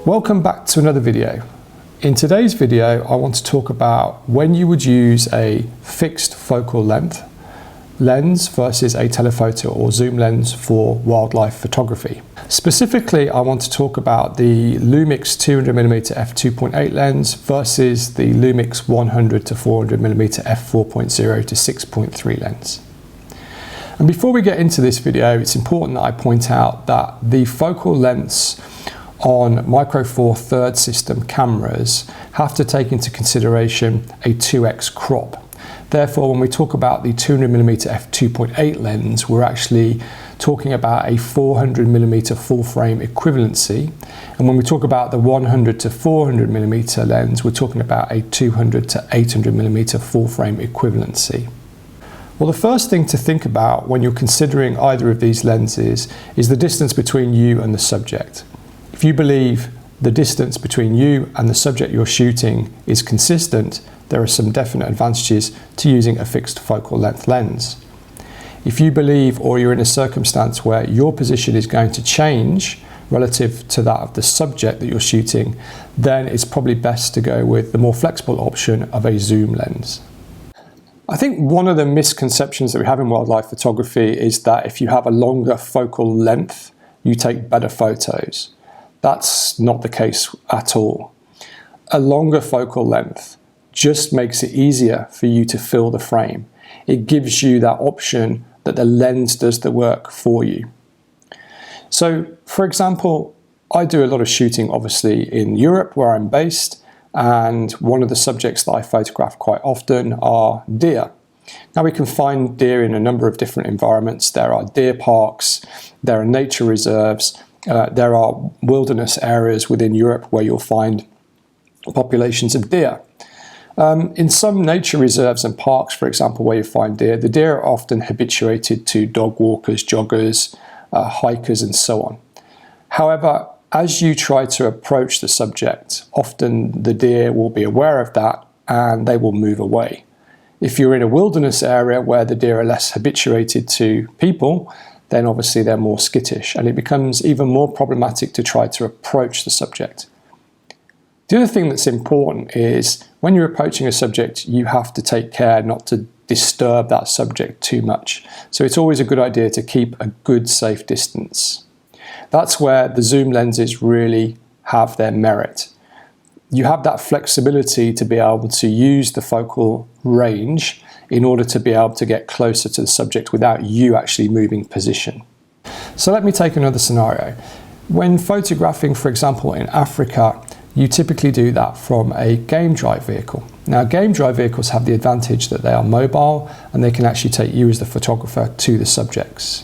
Welcome back to another video. In today's video, I want to talk about when you would use a fixed focal length lens versus a telephoto or zoom lens for wildlife photography. Specifically, I want to talk about the Lumix 200mm f2.8 lens versus the Lumix 100 to 400mm f4.0 to 6.3 lens. And before we get into this video, it's important that I point out that the focal lengths on Micro Four Third system cameras have to take into consideration a 2x crop. Therefore, when we talk about the 200mm f2.8 lens, we're actually talking about a 400mm full frame equivalency. And when we talk about the 100 to 400mm lens, we're talking about a 200 to 800mm full frame equivalency. Well, the first thing to think about when you're considering either of these lenses is the distance between you and the subject. If you believe the distance between you and the subject you're shooting is consistent, there are some definite advantages to using a fixed focal length lens. If you believe or you're in a circumstance where your position is going to change relative to that of the subject that you're shooting, then it's probably best to go with the more flexible option of a zoom lens. I think one of the misconceptions that we have in wildlife photography is that if you have a longer focal length, you take better photos. That's not the case at all. A longer focal length just makes it easier for you to fill the frame. It gives you that option that the lens does the work for you. So, for example, I do a lot of shooting obviously in Europe where I'm based, and one of the subjects that I photograph quite often are deer. Now, we can find deer in a number of different environments. There are deer parks, there are nature reserves, there are wilderness areas within Europe where you'll find populations of deer. In some nature reserves and parks, for example, where you find deer, the deer are often habituated to dog walkers, joggers, hikers, and so on. However, as you try to approach the subject, often the deer will be aware of that and they will move away. If you're in a wilderness area where the deer are less habituated to people, then obviously they're more skittish, and it becomes even more problematic to try to approach the subject. The other thing that's important is when you're approaching a subject, you have to take care not to disturb that subject too much. So it's always a good idea to keep a good safe distance. That's where the zoom lenses really have their merit. You have that flexibility to be able to use the focal range in order to be able to get closer to the subject without you actually moving position. So let me take another scenario. When photographing, for example, in Africa, you typically do that from a game drive vehicle. Now, game drive vehicles have the advantage that they are mobile and they can actually take you as the photographer to the subjects.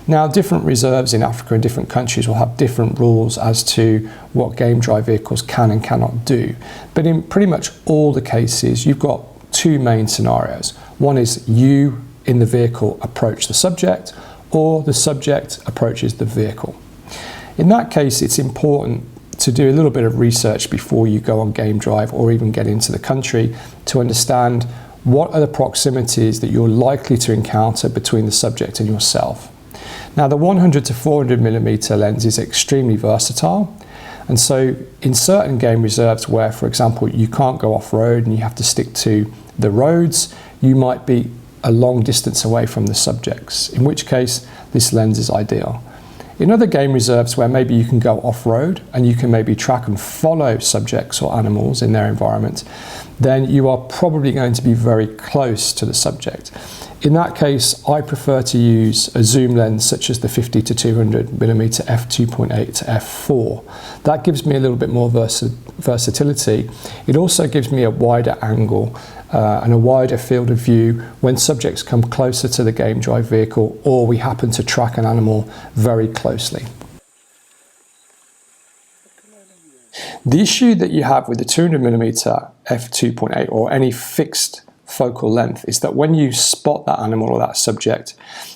Now, different reserves in Africa and different countries will have different rules as to what game drive vehicles can and cannot do. But in pretty much all the cases, you've got two main scenarios. One is you in the vehicle approach the subject, or the subject approaches the vehicle. In that case, it's important to do a little bit of research before you go on game drive or even get into the country to understand what are the proximities that you're likely to encounter between the subject and yourself. Now, the 100 to 400mm lens is extremely versatile, and so in certain game reserves where, for example, you can't go off-road and you have to stick to the roads, you might be a long distance away from the subjects, in which case this lens is ideal. In other game reserves where maybe you can go off-road and you can maybe track and follow subjects or animals in their environment, then you are probably going to be very close to the subject. In that case, I prefer to use a zoom lens such as the 50 to 200mm f2.8 to f4. That gives me a little bit more versatility. It also gives me a wider angle and a wider field of view when subjects come closer to the game drive vehicle or we happen to track an animal very closely. The issue that you have with the 200mm f2.8 or any fixed focal length is that when you spot that animal or that subject,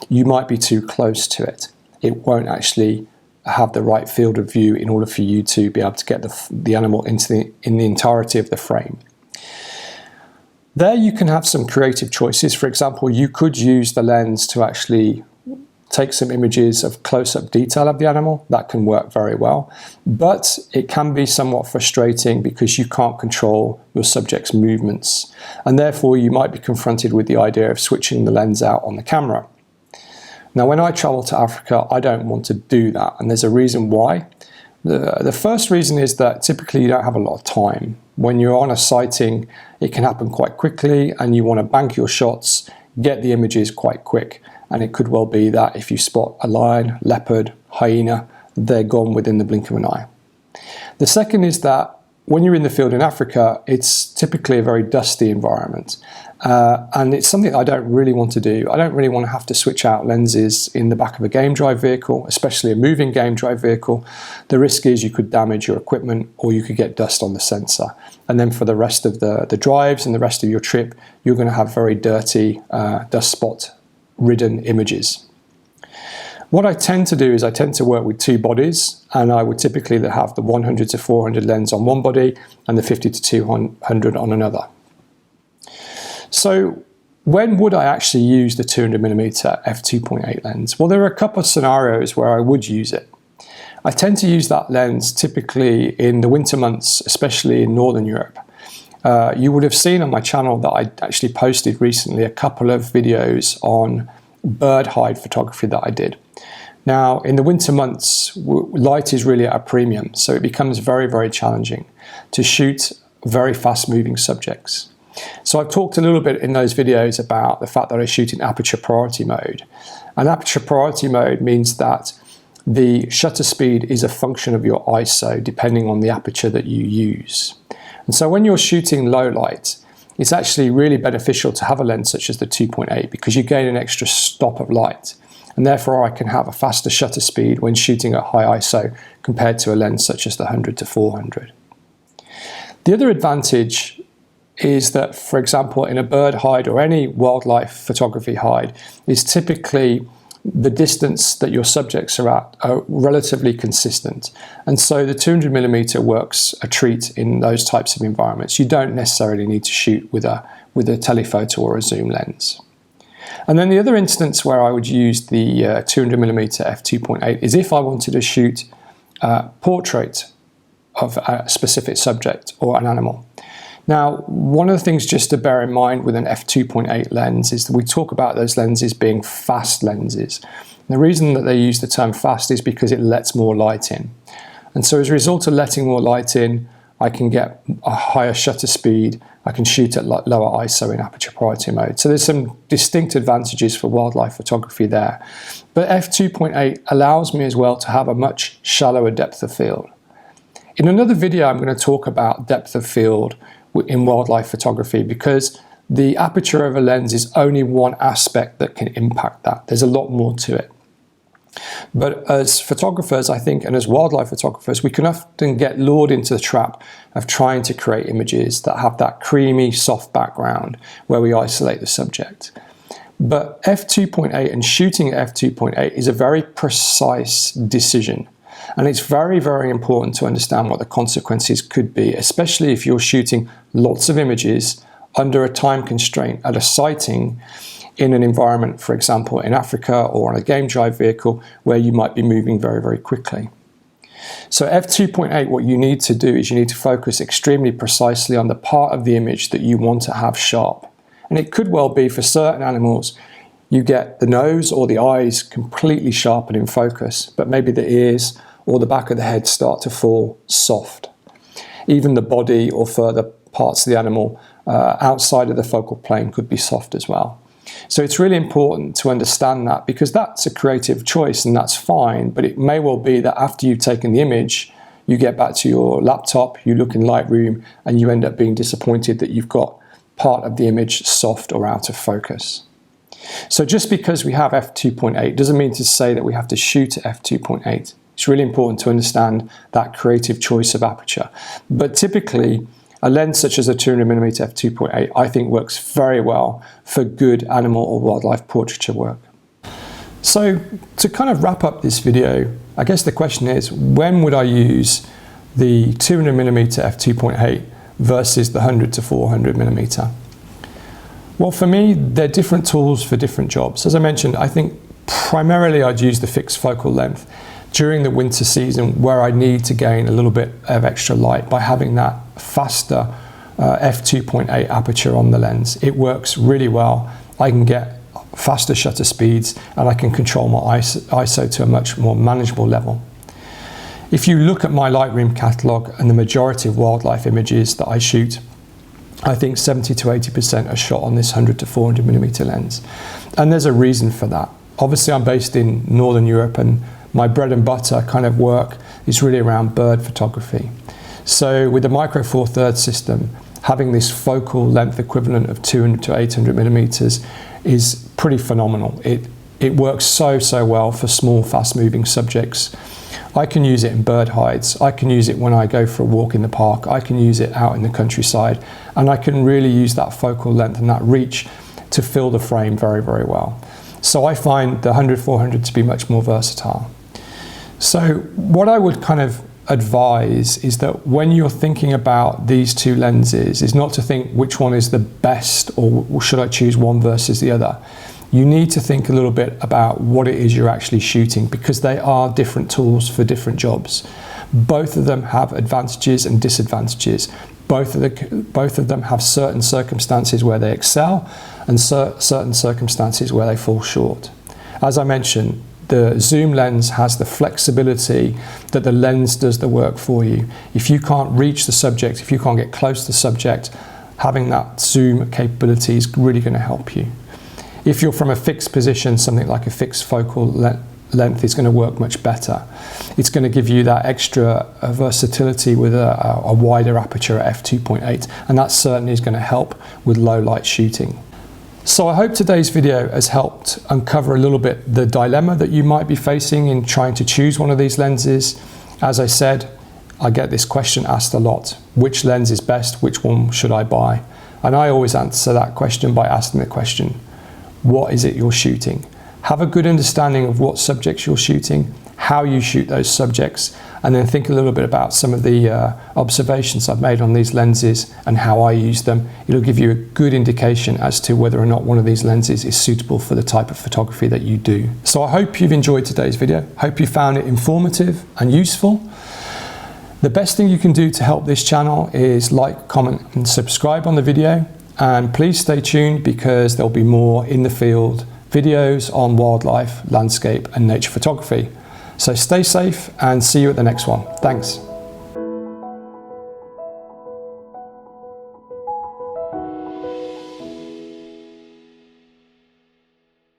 you might be too close to it. It won't actually have the right field of view in order for you to be able to get the animal in the entirety of the frame. There you can have some creative choices. For example, you could use the lens to actually take some images of close-up detail of the animal. That can work very well, but it can be somewhat frustrating because you can't control your subject's movements, and therefore you might be confronted with the idea of switching the lens out on the camera. Now, when I travel to Africa, I don't want to do that, and there's a reason why. The first reason is that typically you don't have a lot of time. When you're on a sighting, it can happen quite quickly, and you want to bank your shots, get the images quite quick. And it could well be that if you spot a lion, leopard, hyena, they're gone within the blink of an eye. The second is that when you're in the field in Africa, it's typically a very dusty environment. And it's something I don't really want to do. I don't really want to have to switch out lenses in the back of a game drive vehicle, especially a moving game drive vehicle. The risk is you could damage your equipment or you could get dust on the sensor. And then for the rest of the drives and the rest of your trip, you're going to have very dirty, dust spot ridden images. What I tend to do is I tend to work with two bodies, and I would typically have the 100 to 400 lens on one body and the 50 to 200 on another. So when would I actually use the 200mm f2.8 lens? Well, there are a couple of scenarios where I would use it. I tend to use that lens typically in the winter months, especially in Northern Europe. You would have seen on my channel that I actually posted recently a couple of videos on bird hide photography that I did. Now, in the winter months, light is really at a premium, so it becomes very, very challenging to shoot very fast-moving subjects. So I've talked a little bit in those videos about the fact that I shoot in aperture priority mode. And aperture priority mode means that the shutter speed is a function of your ISO depending on the aperture that you use. And so when you're shooting low light, it's actually really beneficial to have a lens such as the 2.8 because you gain an extra stop of light. And therefore I can have a faster shutter speed when shooting at high ISO compared to a lens such as the 100 to 400. The other advantage is that, for example, in a bird hide or any wildlife photography hide, is typically the distance that your subjects are at are relatively consistent. And so the 200mm works a treat in those types of environments. You don't necessarily need to shoot with a telephoto or a zoom lens. And then the other instance where I would use the 200mm f2.8 is if I wanted to shoot a portrait of a specific subject or an animal. Now, one of the things just to bear in mind with an f2.8 lens is that we talk about those lenses being fast lenses. And the reason that they use the term fast is because it lets more light in. And so as a result of letting more light in, I can get a higher shutter speed, I can shoot at lower ISO in aperture priority mode. So there's some distinct advantages for wildlife photography there. But f2.8 allows me as well to have a much shallower depth of field. In another video, I'm going to talk about depth of field in wildlife photography because the aperture of a lens is only one aspect that can impact that. There's a lot more to it. But as photographers, I think, and as wildlife photographers, we can often get lured into the trap of trying to create images that have that creamy, soft background where we isolate the subject. But f2.8 and shooting at f2.8 is a very precise decision. And it's very, very important to understand what the consequences could be, especially if you're shooting lots of images under a time constraint at a sighting in an environment, for example, in Africa or on a game drive vehicle where you might be moving very, very quickly. So f2.8, what you need to do is you need to focus extremely precisely on the part of the image that you want to have sharp. And it could well be for certain animals, you get the nose or the eyes completely sharp and in focus, but maybe the ears or the back of the head start to fall soft. Even the body or further parts of the animal outside of the focal plane could be soft as well. So it's really important to understand that because that's a creative choice and that's fine, but it may well be that after you've taken the image, you get back to your laptop, you look in Lightroom and you end up being disappointed that you've got part of the image soft or out of focus. So just because we have f2.8 doesn't mean to say that we have to shoot at f2.8. It's really important to understand that creative choice of aperture. But typically, a lens such as a 200mm f2.8 I think works very well for good animal or wildlife portraiture work. So to kind of wrap up this video, I guess the question is, when would I use the 200mm f2.8 versus the 100 to 400mm? Well, for me, they're different tools for different jobs. As I mentioned, I think primarily I'd use the fixed focal length during the winter season, where I need to gain a little bit of extra light by having that faster f2.8 aperture on the lens. It works really well. I can get faster shutter speeds and I can control my ISO to a much more manageable level. If you look at my Lightroom catalog and the majority of wildlife images that I shoot, I think 70 to 80% are shot on this 100 to 400 millimeter lens. And there's a reason for that. Obviously I'm based in Northern Europe and my bread and butter kind of work is really around bird photography. So with the Micro Four Thirds system, having this focal length equivalent of 200 to 800 millimeters is pretty phenomenal. It works so well for small, fast-moving subjects. I can use it in bird hides. I can use it when I go for a walk in the park. I can use it out in the countryside, and I can really use that focal length and that reach to fill the frame very well. So I find the 100-400 to be much more versatile. So what I would kind of advise is that when you're thinking about these two lenses, is not to think which one is the best or should I choose one versus the other. You need to think a little bit about what it is you're actually shooting, because they are different tools for different jobs. Both of them have advantages and disadvantages. Both of them have certain circumstances where they excel and certain circumstances where they fall short. As I mentioned, the zoom lens has the flexibility that the lens does the work for you. If you can't reach the subject, if you can't get close to the subject, having that zoom capability is really going to help you. If you're from a fixed position, something like a fixed focal length is going to work much better. It's going to give you that extra versatility with a wider aperture at f2.8, and that certainly is going to help with low light shooting. So I hope today's video has helped uncover a little bit the dilemma that you might be facing in trying to choose one of these lenses. As I said, I get this question asked a lot. Which lens is best? Which one should I buy? And I always answer that question by asking the question, what is it you're shooting? Have a good understanding of what subjects you're shooting, how you shoot those subjects, and then think a little bit about some of the observations I've made on these lenses and how I use them. It'll give you a good indication as to whether or not one of these lenses is suitable for the type of photography that you do. So I hope you've enjoyed today's video. Hope you found it informative and useful. The best thing you can do to help this channel is like, comment, and subscribe on the video. And please stay tuned, because there'll be more in the field videos on wildlife, landscape, and nature photography. So stay safe and see you at the next one. Thanks.